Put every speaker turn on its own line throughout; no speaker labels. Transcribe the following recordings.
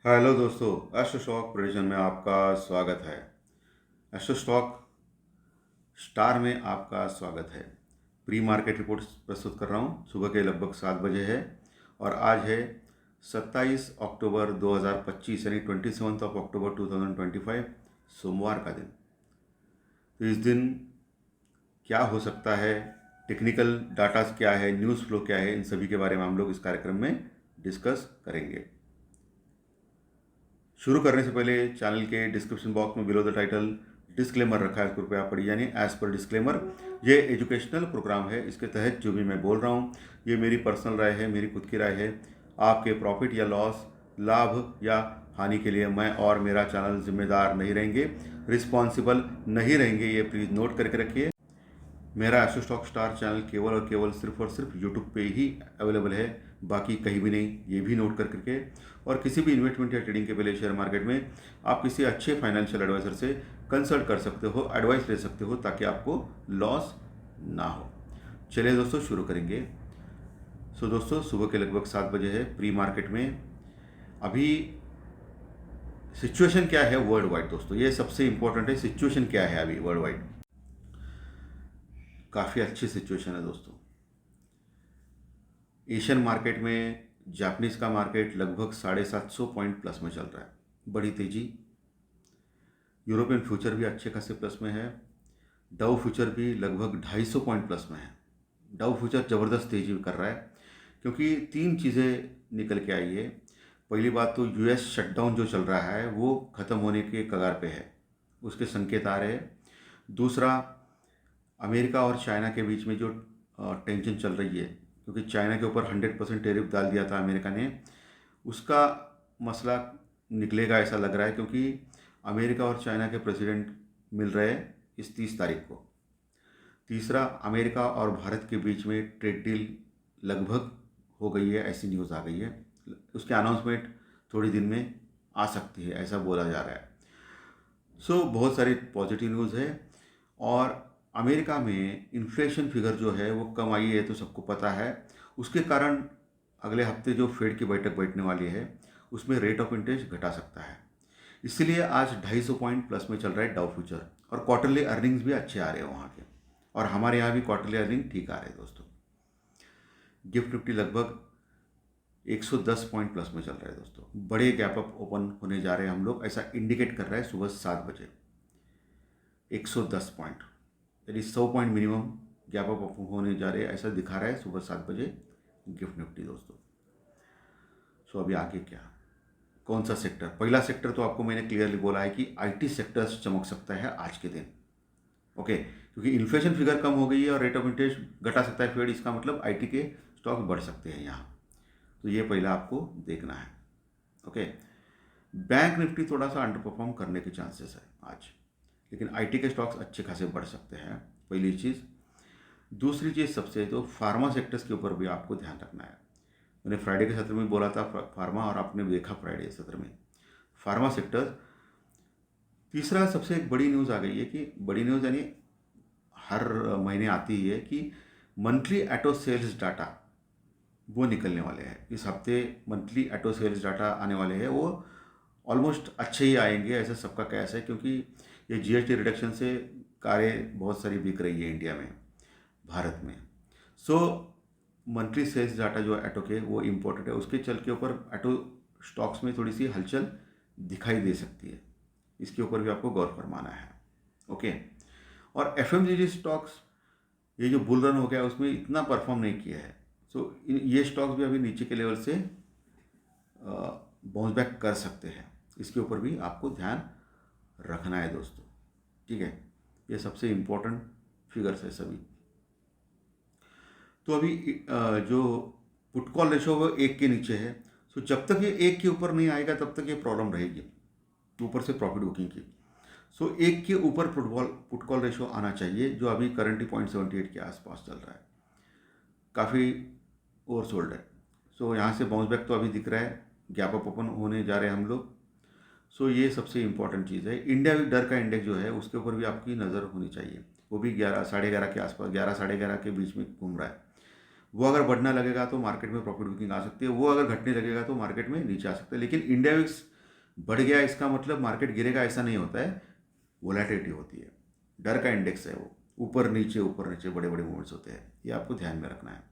Hello दोस्तों, astro stock prediction में आपका स्वागत है। एस्ट्रो स्टॉक स्टार में आपका स्वागत है। प्री मार्केट रिपोर्ट प्रस्तुत कर रहा हूँ। सुबह के लगभग 7 बजे है और आज है 27 अक्टूबर 2025 यानी 27 अक्टूबर 2025 सोमवार का दिन। तो इस दिन क्या हो सकता है, टेक्निकल डाटा क्या है, न्यूज़ फ्लो क्या है, इन सभी के बारे में हम लोग इस कार्यक्रम में डिस्कस करेंगे। शुरू करने से पहले चैनल के डिस्क्रिप्शन बॉक्स में बिलो द टाइटल डिस्क्लेमर रखा है, उसको कृपया पढ़िए। यानी एज पर डिस्क्लेमर, ये एजुकेशनल प्रोग्राम है। इसके तहत जो भी मैं बोल रहा हूँ ये मेरी पर्सनल राय है, मेरी खुद की राय है। आपके प्रॉफिट या लॉस, लाभ या हानि के लिए मैं और मेरा चैनल जिम्मेदार नहीं रहेंगे, रिस्पॉन्सिबल नहीं रहेंगे, ये प्लीज़ नोट करके रखिए। मेरा एस्ट्रो स्टॉक स्टार चैनल केवल और केवल सिर्फ और सिर्फ यूट्यूब पे ही अवेलेबल है, बाकी कहीं भी नहीं, ये भी नोट करके। और किसी भी इन्वेस्टमेंट या ट्रेडिंग के पहले शेयर मार्केट में आप किसी अच्छे फाइनेंशियल एडवाइजर से कंसल्ट कर सकते हो, एडवाइस ले सकते हो, ताकि आपको लॉस ना हो। चलिए दोस्तों शुरू करेंगे। दोस्तों सुबह के लगभग 7 बजे है। प्री मार्केट में अभी सिचुएशन क्या है वर्ल्ड वाइड दोस्तों, ये सबसे इंपॉर्टेंट है। सिचुएशन क्या है अभी वर्ल्ड वाइड? काफ़ी अच्छी सिचुएशन है दोस्तों। एशियन मार्केट में जापानीज का मार्केट लगभग 750 पॉइंट प्लस में चल रहा है, बड़ी तेजी। यूरोपियन फ्यूचर भी अच्छे खासे प्लस में है। डाउ फ्यूचर भी लगभग 250 पॉइंट प्लस में है। डाउ फ्यूचर ज़बरदस्त तेजी कर रहा है क्योंकि तीन चीज़ें निकल के आई है। पहली बात तो यूएस शटडाउन जो चल रहा है वो ख़त्म होने के कगार पे है, उसके संकेत आ रहे हैं। दूसरा, अमेरिका और चाइना के बीच में जो टेंशन चल रही है, क्योंकि चाइना के ऊपर 100% टैरिफ डाल दिया था अमेरिका ने, उसका मसला निकलेगा ऐसा लग रहा है, क्योंकि अमेरिका और चाइना के प्रेसिडेंट मिल रहे हैं इस 30 तारीख को। तीसरा, अमेरिका और भारत के बीच में ट्रेड डील लगभग हो गई है, ऐसी न्यूज़ आ गई है। उसकी अनाउंसमेंट थोड़ी दिन में आ सकती है, ऐसा बोला जा रहा है। बहुत सारी पॉजिटिव न्यूज़ है। और अमेरिका में इन्फ्लेशन फिगर जो है वो कम आई है, तो सबको पता है। उसके कारण अगले हफ्ते जो फेड की बैठक बैठने वाली है उसमें रेट ऑफ इंटरेस्ट घटा सकता है। इसलिए आज 250 पॉइंट प्लस में चल रहा है डाउ फ्यूचर। और क्वार्टरली अर्निंग्स भी अच्छे आ रहे हैं वहाँ के, और हमारे यहाँ भी क्वार्टरली अर्निंग ठीक आ रहे हैं दोस्तों। गिफ्ट निफ्टी लगभग 110 पॉइंट प्लस में चल रहा है दोस्तों। बड़े गैप अप ओपन होने जा रहे हैं हम लोग, ऐसा इंडिकेट कर रहा है सुबह 7 बजे। 110 पॉइंट यानी 100 पॉइंट मिनिमम गैप अप होने जा रहे हैं, ऐसा दिखा रहा है सुबह 7 बजे गिफ्ट निफ्टी दोस्तों। अभी आगे क्या, कौन सा सेक्टर? पहला सेक्टर तो आपको मैंने क्लियरली बोला है कि आईटी सेक्टर चमक सकता है आज के दिन। ओके, क्योंकि इन्फ्लेशन फिगर कम हो गई है और रेट ऑफ इंटरेस्ट घटा सकता है फेड, इसका मतलब आईटी के स्टॉक बढ़ सकते हैं यहाँ। तो ये पहला आपको देखना है। ओके, बैंक निफ्टी थोड़ा सा अंडर परफॉर्म करने के चांसेस है आज, लेकिन आईटी के स्टॉक्स अच्छे खासे बढ़ सकते हैं, पहली चीज़। दूसरी चीज़ सबसे तो फार्मा सेक्टर्स के ऊपर भी आपको ध्यान रखना है। मैंने फ्राइडे के सत्र में बोला था फार्मा, और आपने देखा फ्राइडे सत्र में फार्मा सेक्टर। तीसरा सबसे एक बड़ी न्यूज़ आ गई है, कि बड़ी न्यूज़ यानी हर महीने आती ही है, कि मंथली ऑटो सेल्स डाटा वो निकलने वाले हैं इस हफ्ते। मंथली ऑटो सेल्स डाटा आने वाले हैं, वो ऑलमोस्ट अच्छे ही आएंगे, ऐसा सबका कैस है, क्योंकि ये जीएसटी रिडक्शन से कारें बहुत सारी बिक रही है इंडिया में, भारत में। मंथली सेल्स डाटा जो ऑटो के वो इम्पोर्टेंट है, उसके चल के ऊपर ऑटो स्टॉक्स में थोड़ी सी हलचल दिखाई दे सकती है, इसके ऊपर भी आपको गौर फरमाना है। ओके, और एफएमजीजी स्टॉक्स, ये जो बुल रन हो गया उसमें इतना परफॉर्म नहीं किया है। ये स्टॉक्स भी अभी नीचे के लेवल से बाउंस बैक कर सकते हैं, इसके ऊपर भी आपको ध्यान रखना है दोस्तों। ठीक है, ये सबसे इम्पोर्टेंट फिगर्स है सभी। तो अभी जो पुट कॉल रेशो वो 1 के नीचे है। जब तक ये 1 के ऊपर नहीं आएगा तब तक ये प्रॉब्लम रहेगी ऊपर से प्रॉफिट बुकिंग की। 1 के ऊपर पुट कॉल रेशो आना चाहिए, जो अभी करंटली 0.78 के आसपास चल रहा है, काफ़ी ओवरसोल्ड है। यहाँ से बाउंस बैक तो अभी दिख रहा है, गैप अप ओपन होने जा रहे हैं हम लोग। ये सबसे इम्पॉर्टेंट चीज़ है। इंडिया डर का इंडेक्स जो है उसके ऊपर भी आपकी नज़र होनी चाहिए, वो भी 11 साढ़े 11 के आसपास, 11 साढ़े 11 के बीच में घूम रहा है। वो अगर बढ़ना लगेगा तो मार्केट में प्रॉफिट बुकिंग आ सकती है, वो अगर घटने लगेगा तो मार्केट में नीचे आ सकता है। लेकिन इंडिया विक्स बढ़ गया इसका मतलब मार्केट गिरेगा ऐसा नहीं होता है, वोलेटिलिटी होती है, डर का इंडेक्स है वो, ऊपर नीचे बड़े बड़े मूवमेंट्स होते हैं, ये आपको ध्यान में रखना है।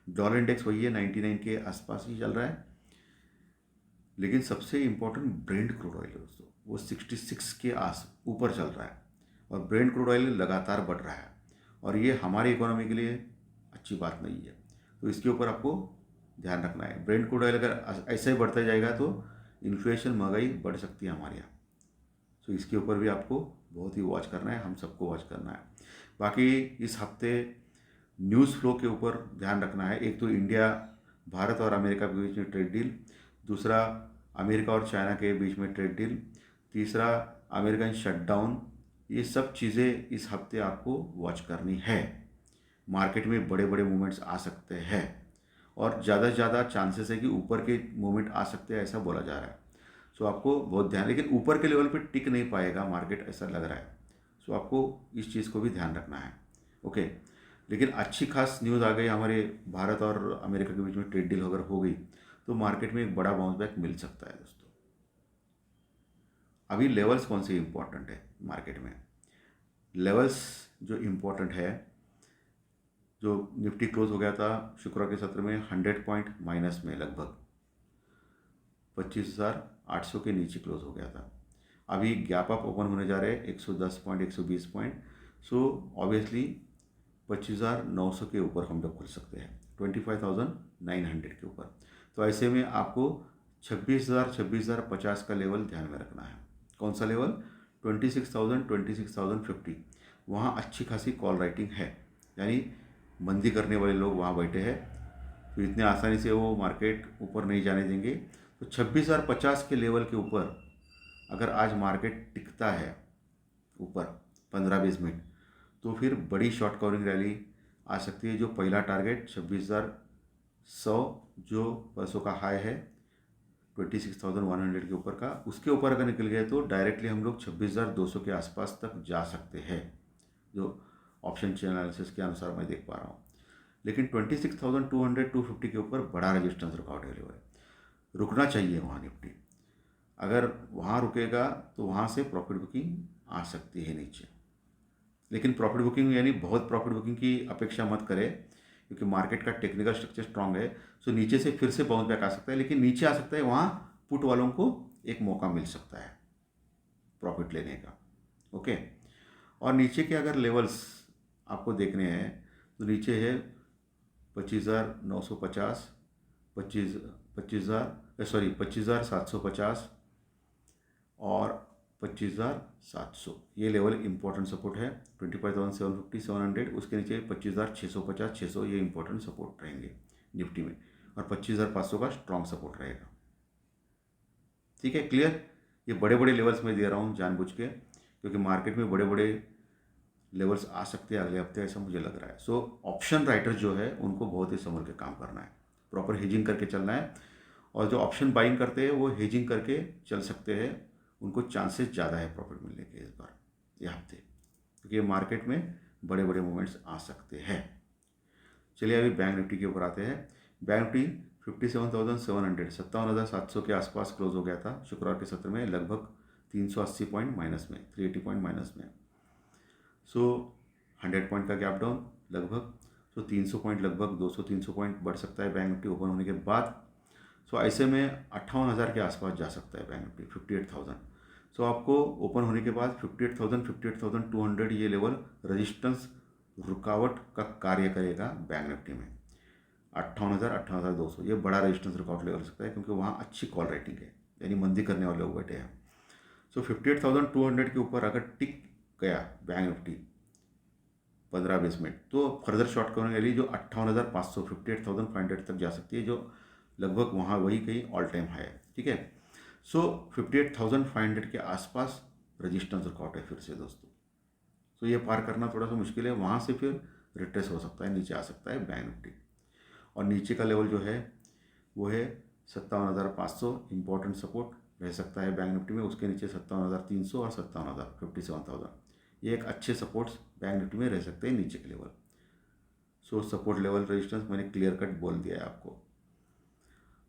डॉलर इंडेक्स वही है, 99 के आसपास ही चल रहा है। लेकिन सबसे इंपॉर्टेंट ब्रेंट क्रूड ऑयल है दोस्तों, वो 66 के आस ऊपर चल रहा है, और ब्रेंट क्रूड ऑयल लगातार बढ़ रहा है, और ये हमारी इकोनॉमी के लिए अच्छी बात नहीं है। तो इसके ऊपर आपको ध्यान रखना है। ब्रेंट क्रूड ऑयल अगर ऐसे ही बढ़ता जाएगा तो इन्फ्लेशन, महंगाई बढ़ सकती है हमारे यहाँ। तो इसके ऊपर भी आपको बहुत ही वॉच करना है, हम सबको वॉच करना है। बाकी इस हफ्ते न्यूज़ फ्लो के ऊपर ध्यान रखना है। एक तो इंडिया, भारत और अमेरिका के बीच में ट्रेड डील, दूसरा अमेरिका और चाइना के बीच में ट्रेड डील, तीसरा अमेरिकन शटडाउन, ये सब चीज़ें इस हफ्ते आपको वॉच करनी है। मार्केट में बड़े बड़े मूवमेंट्स आ सकते हैं, और ज़्यादा से ज़्यादा चांसेस है कि ऊपर के मूवमेंट आ सकते हैं, ऐसा बोला जा रहा है। सो आपको बहुत ध्यान, लेकिन ऊपर के लेवल पे टिक नहीं पाएगा मार्केट, ऐसा लग रहा है। सो आपको इस चीज़ को भी ध्यान रखना है। ओके, लेकिन अच्छी खास न्यूज़ आ गई, हमारे भारत और अमेरिका के बीच में ट्रेड डील अगर हो गई तो मार्केट में एक बड़ा बाउंस बैक मिल सकता है दोस्तों। अभी लेवल्स कौन से इंपॉर्टेंट है मार्केट में? लेवल्स जो इम्पोर्टेंट है, जो निफ्टी क्लोज हो गया था शुक्रवार के सत्र में 100 पॉइंट माइनस में, लगभग 25,800 के नीचे क्लोज हो गया था। अभी गैप अप ओपन होने जा रहे हैं 110 पॉइंट, 120 पॉइंट। सो ऑब्वियसली 25,900 के ऊपर हम लोग खुल सकते हैं, 25,900 के ऊपर। तो ऐसे में आपको 26,050 का लेवल ध्यान में रखना है। कौन सा लेवल? 26,000, 26,050। वहाँ अच्छी खासी कॉल राइटिंग है, यानी मंदी करने वाले लोग वहाँ बैठे हैं, तो इतने आसानी से वो मार्केट ऊपर नहीं जाने देंगे। तो 26,050 के लेवल के ऊपर अगर आज मार्केट टिकता है ऊपर 15-20 मिनट, तो फिर बड़ी शॉर्ट कवरिंग रैली आ सकती है। जो पहला टारगेट 26,100 जो परसों का हाई है 26,100 के ऊपर का, उसके ऊपर अगर निकल गए तो डायरेक्टली हम लोग 26,200 के आसपास तक जा सकते हैं, जो ऑप्शन चैनल एनालिसिस के अनुसार मैं देख पा रहा हूँ। लेकिन 26,200 250 के ऊपर बड़ा रेजिस्टेंस रुकावट लेवल है, रुकना चाहिए वहाँ निफ्टी। अगर वहाँ रुकेगा तो वहाँ से प्रॉफिट बुकिंग आ सकती है नीचे। लेकिन प्रॉफिट बुकिंग यानी बहुत प्रॉफिट बुकिंग की अपेक्षा मत करें, क्योंकि मार्केट का टेक्निकल स्ट्रक्चर स्ट्रांग है। सो नीचे से फिर से बाउंस बैक आ सकता है, लेकिन नीचे आ सकता है, वहाँ पुट वालों को एक मौका मिल सकता है प्रॉफिट लेने का। ओके, और नीचे के अगर लेवल्स आपको देखने हैं तो नीचे है 25,950, 25,750 और 25,700, ये लेवल इंपॉर्टेंट सपोर्ट है। 25,750 700, उसके नीचे 25,650 600, ये इंपॉर्टेंट सपोर्ट रहेंगे निफ्टी में, और 25,500 का स्ट्रॉन्ग सपोर्ट रहेगा। ठीक है, क्लियर? ये बड़े बड़े लेवल्स में दे रहा हूँ जानबूझ के, क्योंकि मार्केट में बड़े बड़े लेवल्स आ सकते हैं अगले हफ्ते, ऐसा मुझे लग रहा है। सो ऑप्शन राइटर जो है उनको बहुत ही संभल के काम करना है, प्रॉपर हेजिंग करके चलना है, और जो ऑप्शन बाइंग करते हैं वो हेजिंग करके चल सकते हैं, उनको चांसेस ज़्यादा है प्रॉफिट मिलने के इस बार ये हफ्ते, क्योंकि मार्केट में बड़े बड़े मूवमेंट्स आ सकते हैं। चलिए अभी बैंक निफ्टी के ऊपर आते हैं। बैंक निफ्टी 57,700 57,700 के आसपास क्लोज हो गया था शुक्रवार के सत्र में, लगभग 380 पॉइंट माइनस में, 380 पॉइंट माइनस में। सो 100 पॉइंट का गैप डाउन लगभग, सो 300 पॉइंट, लगभग 200-300 पॉइंट बढ़ सकता है बैंक निफ्टी ओपन होने के बाद। सो ऐसे में 58,000 के आसपास जा सकता है बैंक निफ्टी, 58,000। सो आपको ओपन होने के बाद 58,000 58,200 ये लेवल रेजिस्टेंस, रुकावट का कार्य करेगा बैंक निफ्टी में। 58,000 58,200 ये बड़ा रेजिस्टेंस रुकावट लेवल हो सकता है, क्योंकि वहाँ अच्छी कॉल राइटिंग है, यानी मंदी करने वाले लोग बैठे हैं। सो 58,200 के ऊपर अगर टिक गया बैंक निफ्टी 15-20 मिनट, तो फर्दर शॉर्ट कवरिंग रैली जो 58,500 58,500 तक जा सकती है, जो लगभग वहाँ वही कहीं ऑल टाइम हाई है। ठीक है, सो 58,500 के आसपास रजिस्टेंस रुकावट है फिर से दोस्तों। सो ये पार करना थोड़ा सा मुश्किल है, वहाँ से फिर रिट्रेस हो सकता है, नीचे आ सकता है बैंक निफ्टी। और नीचे का लेवल जो है वो है 57,500, इंपॉर्टेंट सपोर्ट रह सकता है बैंक निफ्टी में। उसके नीचे 57,300 और 57,000 57,000, ये एक अच्छे सपोर्ट्स बैंक निफ्टी में रह सकते हैं नीचे के लेवल। सो सपोर्ट लेवल रेजिस्टेंस मैंने क्लियर कट बोल दिया है आपको।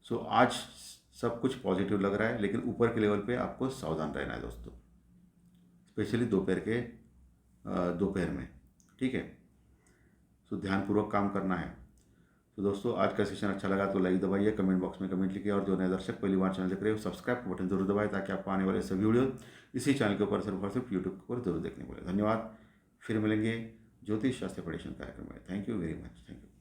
सो आज सब कुछ पॉजिटिव लग रहा है, लेकिन ऊपर के लेवल पे आपको सावधान रहना है दोस्तों, स्पेशली दोपहर में, ठीक है। सो ध्यानपूर्वक काम करना है। तो दोस्तों आज का सेशन अच्छा लगा तो लाइक दबाइए, कमेंट बॉक्स में कमेंट लिखिए, और जो नए दर्शक पहली बार चैनल देख रहे हो सब्सक्राइब का बटन जरूर दबाएं, ताकि आपको आने वाले सभी वीडियो इसी चैनल के ऊपर सिर्फ यूट्यूब पर जरूर देखने को मिले। धन्यवाद। फिर मिलेंगे ज्योतिष शास्त्र प्रेडिक्शन कार्यक्रम में। Thank you very much. Thank you.